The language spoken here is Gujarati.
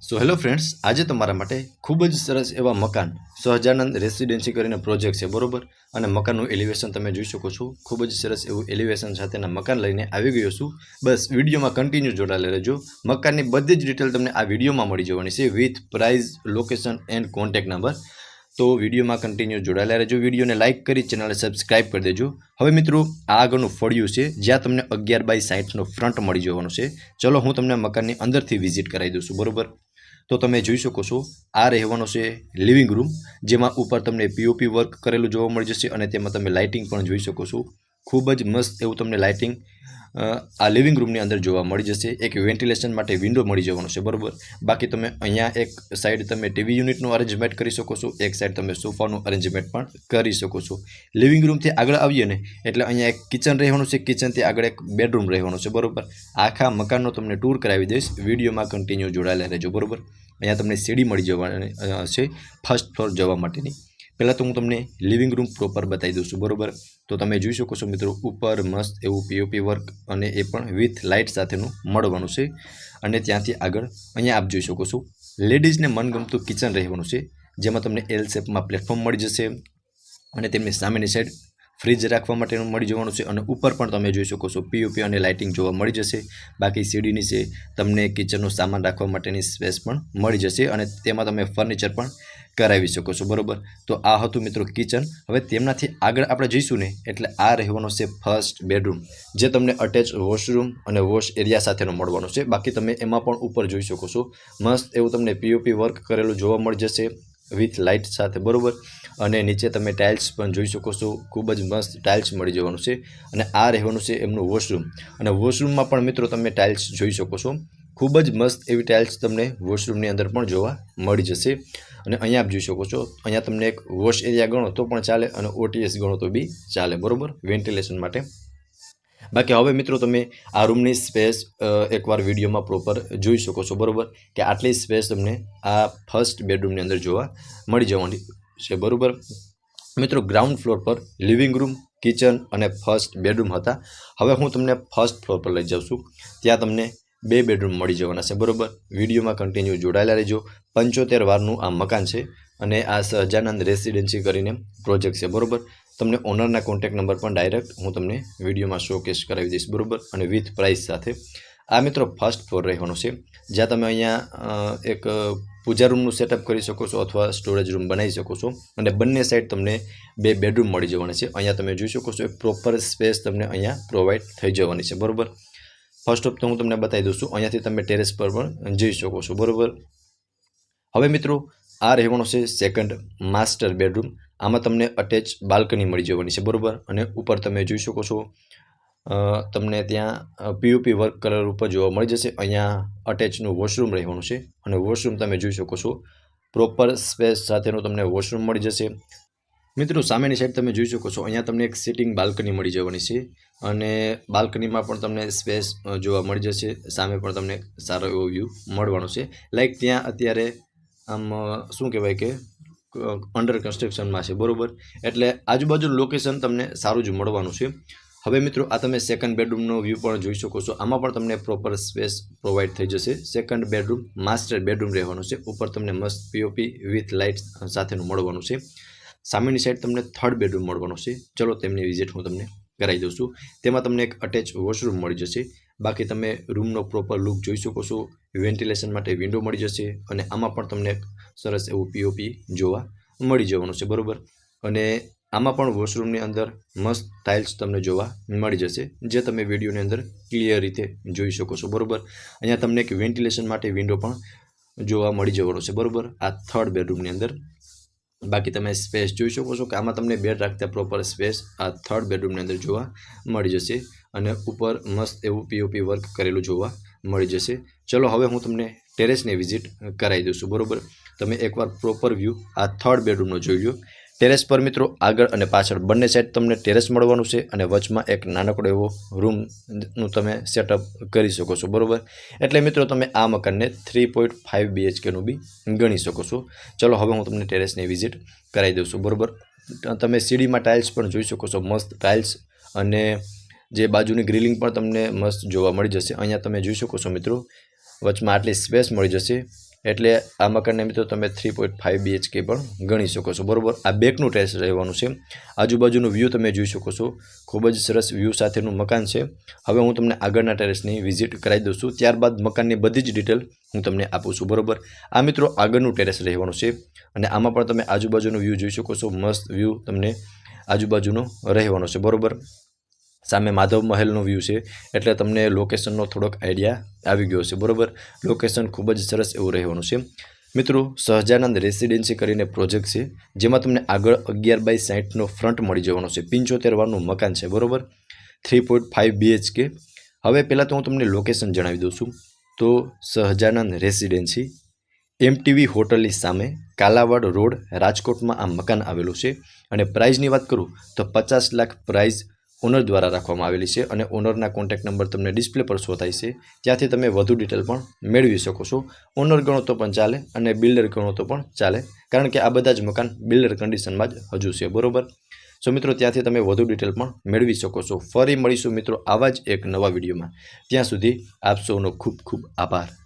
સો હેલો ફ્રેન્ડ્સ, આજે તમારા માટે ખૂબ જ સરસ એવા મકાન સહજાનંદ રેસિડેન્સી કરીને પ્રોજેક્ટ છે, બરોબર। અને મકાનનું એલિવેશન તમે જોઈ શકો છો, ખૂબ જ સરસ એવું એલિવેશન સાથેના મકાન લઈને આવી ગયો છું। બસ વિડીયોમાં કન્ટિન્યુ જોડાયેલા રહેજો। મકાનની બધી જ ડિટેલ તમને આ વિડીયોમાં મળી જવાની છે, with price, location and contact number. તો વિડીયોમાં કન્ટિન્યુ જોડાયેલા રહેજો। વિડીયોને લાઇક કરી ચેનલને સબસ્ક્રાઇબ કરી દેજો। હવે મિત્રો, આ આગળનું ફળિયું છે, જ્યાં તમને 11x60નો ફ્રન્ટ મળી જવાનું છે। ચલો હું તમને મકાનની અંદરથી વિઝિટ કરાવી દઉં છું, બરોબર। તો તમે જોઈ શકો છો, આ રહેવાનો છે લિવિંગ રૂમ, જેમાં ઉપર તમને પીઓપી વર્ક કરેલું જોવા મળી જશે અને તેમાં તમે લાઇટિંગ પણ જોઈ શકો છો। ખૂબ જ મસ્ત એવું તમને લાઇટિંગ આ લિવિંગ રૂમની અંદર જોવા મળી જશે। એક વેન્ટિલેશન માટે વિન્ડો મળી જવાનો છે, બરોબર। બાકી તમે અહીંયા એક સાઈડ તમે ટીવી યુનિટનું અરેન્જમેન્ટ કરી શકો છો, એક સાઈડ તમે સોફાનું અરેન્જમેન્ટ પણ કરી શકો છો। લિવિંગ રૂમથી આગળ આવીએ ને એટલે અહીંયા એક કિચન રહેવાનું છે, કિચનથી આગળ એક બેડરૂમ રહેવાનું છે, બરોબર। આખા મકાનનો તમને ટૂર કરાવી દઈશ, વિડીયોમાં કન્ટિન્યુ જોડાયેલા રહેજો, બરોબર। અહીંયા તમને સીડી મળી જવાની છે ફર્સ્ટ ફ્લોર જવા માટેની। પહેલાં તો હું તમને લિવિંગ રૂમ પ્રોપર બતાવી દઉં છું, બરોબર। તો તમે જોઈ શકો છો મિત્રો, ઉપર મસ્ત એવું પીઓપી વર્ક અને એ પણ વિથ લાઇટ સાથેનું મળવાનું છે। અને ત્યાંથી આગળ અહીંયા આપ જોઈ શકો છો, લેડીઝને મનગમતું કિચન રહેવાનું છે, જેમાં તમને એલ શેપમાં પ્લેટફોર્મ મળી જશે અને તેમની સામેની સાઈડ ફ્રીજ રાખવા માટેનું મળી જવાનું છે। અને ઉપર પણ તમે જોઈ શકો છો, પીઓપી અને લાઇટિંગ જોવા મળી જશે। બાકી સીડી નીચે તમને કિચનનો સામાન રાખવા માટેની સ્પેસ પણ મળી જશે અને તેમાં તમે ફર્નિચર પણ કરાવી શકો છો, બરોબર। તો આ હતું મિત્રો કિચન। હવે તેમનાથી આગળ આપણે જઈશું ને એટલે આ રહેવાનો છે ફર્સ્ટ બેડરૂમ, જે તમને અટેચ વોશરૂમ અને વોશ એરિયા સાથેનો મળવાનો છે। બાકી તમે એમાં પણ ઉપર જોઈ શકો છો, મસ્ત એવું તમને પીઓપી વર્ક કરેલું જોવા મળી જશે વિથ લાઇટ સાથે, બરોબર। અને નીચે તમે ટાઇલ્સ પણ જોઈ શકો છો, ખૂબ જ મસ્ત ટાઇલ્સ મળી જવાનું છે। અને આ રહેવાનું છે એમનું વોશરૂમ, અને વોશરૂમમાં પણ મિત્રો તમે ટાઇલ્સ જોઈ શકો છો, ખૂબ જ મસ્ત એવી ટાઇલ્સ તમને વોશરૂમની અંદર પણ જોવા મળી જશે। અને અહીંયા આપ જોઈ શકો છો, અહીંયા તમને એક વોશ એરિયા ગણો તો પણ ચાલે અને ઓટીએસ ગણો તો બી ચાલે, બરોબર, વેન્ટિલેશન માટે। બાકી હવે મિત્રો તમે આ રૂમની સ્પેસ એકવાર વિડીયોમાં પ્રોપર જોઈ શકો છો, બરોબર, કે આટલી સ્પેસ તમને આ ફર્સ્ટ બેડરૂમની અંદર જોવા મળી જવાની છે, બરોબર। મિત્રો, ગ્રાઉન્ડ ફ્લોર પર લિવિંગ રૂમ, કિચન અને ફર્સ્ટ બેડરૂમ હતા। હવે હું તમને ફર્સ્ટ ફ્લોર પર લઈ જાઉં છું, ત્યાં તમને 2 બેડરૂમ મળી જવાના છે, બરોબર। વિડીયોમાં કન્ટિન્યુ જોડાયેલા રહેજો। 75 વારનું આ મકાન છે અને આ સહજાનંદ રેસિડેન્સી કરીને પ્રોજેક્ટ છે, બરોબર। તમને ઓનરના કોન્ટેક્ટ નંબર પણ ડાયરેક્ટ હું તમને વિડીયોમાં શોકેસ કરાવી દઈશ, બરોબર, અને વિથ પ્રાઇસ સાથે। આ મિત્રો ફર્સ્ટ ફ્લોર રહેવાનો છે, જ્યાં તમે અહીંયા એક પૂજા રૂમનું સેટઅપ કરી શકો છો અથવા સ્ટોરેજ રૂમ બનાવી શકો છો। અને બંને સાઈડ તમને 2 બેડરૂમ મળી જવાના છે। અહીંયા તમે જોઈ શકો છો, એક પ્રોપર સ્પેસ તમને અહીંયા પ્રોવાઈડ થઈ જવાની છે, બરોબર। ફર્સ્ટ ઓફ તો હું તમને બતાવી દઉં છું, અહીંયાથી તમે ટેરેસ પર પણ જઈ શકો છો, બરોબર। હવે મિત્રો, આ રહેવાનો છે સેકન્ડ માસ્ટર બેડરૂમ। આમાં તમને અટેચ બાલ્કની મળી જવાની છે, બરોબર। અને ઉપર તમે જોઈ શકો છો, તમને ત્યાં પીઓપી વર્ક કલર ઉપર જોવા મળી જશે। અહીંયા અટેચનું વોશરૂમ રહેવાનું છે અને વોશરૂમ તમે જોઈ શકો છો, પ્રોપર સ્પેસ સાથેનું તમને વોશરૂમ મળી જશે। મિત્રો, સામેની સાઈડ તમે જોઈ શકો છો, અહીંયા તમને એક સિટિંગ બાલ્કની મળી જવાની છે અને બાલ્કનીમાં પણ તમને સ્પેસ જોવા મળી જશે। સામે પણ તમને સારો એવો વ્યૂ મળવાનો છે। લાઈક ત્યાં અત્યારે આમ શું કહેવાય કે અંડર કન્સ્ટ્રક્શનમાં છે, બરોબર, એટલે આજુબાજુ લોકેશન તમને સારું જ મળવાનું છે। હવે મિત્રો, આ તમે સેકન્ડ બેડરૂમનો વ્યૂ પણ જોઈ શકો છો, આમાં પણ તમને પ્રોપર સ્પેસ પ્રોવાઈડ થઈ જશે। સેકન્ડ બેડરૂમ માસ્ટર બેડરૂમ રહેવાનું છે, ઉપર તમને મસ્ત પીઓપી વિથ લાઇટ સાથેનું મળવાનું છે। સામેની સાઈડ તમને થર્ડ બેડરૂમ મળવાનો છે, ચલો તેમની વિઝિટ હું તમને કરાવી દઉં છું। તેમાં તમને એક અટેચ વોશરૂમ મળી જશે। બાકી તમે રૂમનો પ્રોપર લુક જોઈ શકો છો, વેન્ટિલેશન માટે વિન્ડો મળી જશે અને આમાં પણ તમને એક સરસ એવું પીઓપી જોવા મળી જવાનું છે, બરોબર। અને આમાં પણ વોશરૂમની અંદર મસ્ત ટાઇલ્સ તમને જોવા મળી જશે, જે તમે વિડીયોની અંદર ક્લિયર રીતે જોઈ શકો છો, બરોબર। અહીંયા તમને એક વેન્ટિલેશન માટે વિન્ડો પણ જોવા મળી જવાનો છે, બરોબર, આ થર્ડ બેડરૂમની અંદર। બાકી તમે સ્પેસ જોઈ શકો છો કે આમાં તમને બેડ રાખતા પ્રોપર સ્પેસ આ થર્ડ બેડરૂમની અંદર જોવા મળી જશે અને ઉપર મસ્ત એવું પીઓપી વર્ક કરેલું જોવા મળી જશે। ચલો હવે હું તમને ટેરેસની વિઝિટ કરાવી દઉં છું, બરોબર। તમે એકવાર પ્રોપર વ્યૂ આ થર્ડ બેડરૂમનો જોઈ લો। ટેરેસ પર મિત્રો આગળ અને પાછળ બંને સાઈડ તમને ટેરેસ મળવાનું છે અને વચમાં એક નાનકડો એવો રૂમનું તમે સેટઅપ કરી શકો છો, બરોબર। એટલે મિત્રો તમે આ મકાનને 3.5 BHKનું બી ગણી શકો છો। ચલો હવે હું તમને ટેરેસની વિઝિટ કરાવી દઉં છું, બરોબર। તમે સીડીમાં ટાઇલ્સ પણ જોઈ શકો છો, મસ્ત ટાઇલ્સ, અને જે બાજુની ગ્રિલિંગ પણ તમને મસ્ત જોવા મળી જશે। અહીંયા તમે જોઈ શકો છો મિત્રો, વચમાં આટલી સ્પેસ મળી જશે એટલે આ મકાનને મિત્રો તમે 3.5 BHK પણ ગણી શકો છો, બરાબર. આ બેકનું ટેરેસ રહેવાનું છે. આજુબાજુનું વ્યૂ તમે જોઈ શકો છો, ખૂબ જ સરસ વ્યૂ સાથેનું મકાન છે. હવે હું તમને આગળના ટેરેસની વિઝિટ કરાવી દઉં છું, ત્યારબાદ મકાનની બધી જ ડિટેલ હું તમને આપું છું, બરાબર. આ મિત્રો આગળનું ટેરેસ રહેવાનું છે અને આમાં પણ તમે આજુબાજુનું વ્યૂ જોઈ શકો છો. મસ્ત વ્યૂ તમને આજુબાજુનો રહેવાનો છે, બરાબર. સામે માધવ મહેલનો વ્યૂ છે એટલે તમને લોકેશનનો થોડોક આઈડિયા આવી ગયો છે, બરાબર. લોકેશન ખૂબ જ સરસ એવું રહેવાનું છે. મિત્રો, સહજાનંદ રેસિડેન્સી કરીને પ્રોજેક્ટ છે જેમાં તમને આગળ 11/60નો ફ્રન્ટ મળી જવાનો છે. 75 વારનું મકાન છે, બરાબર. 3.5 BHK. હવે પહેલાં તો હું તમને લોકેશન જણાવી દઉં છું. તો સહજાનંદ રેસિડેન્સી MTV હોટલની સામે કાલાવાડ રોડ, રાજકોટમાં આ મકાન આવેલું છે. અને પ્રાઇઝની વાત કરું તો 50 લાખ પ્રાઇઝ ઓનર દ્વારા રાખવામાં આવેલી છે અને ઓનરના કોન્ટેક્ટ નંબર તમને ડિસ્પ્લે પર શો થાય છે, ત્યાંથી તમે વધુ ડિટેલ પણ મેળવી શકો છો. ઓનર ગણો તો પણ ચાલે અને બિલ્ડર ગણો તો પણ ચાલે, કારણ કે આ બધા જ મકાન બિલ્ડર કન્ડિશનમાં જ હજુ છે, બરાબર. સો મિત્રો, ત્યાંથી તમે વધુ ડિટેલ પણ મેળવી શકો છો. ફરી મળીશું મિત્રો આવા જ એક નવા વિડીયોમાં. ત્યાં સુધી આપ સૌનો ખૂબ ખૂબ આભાર.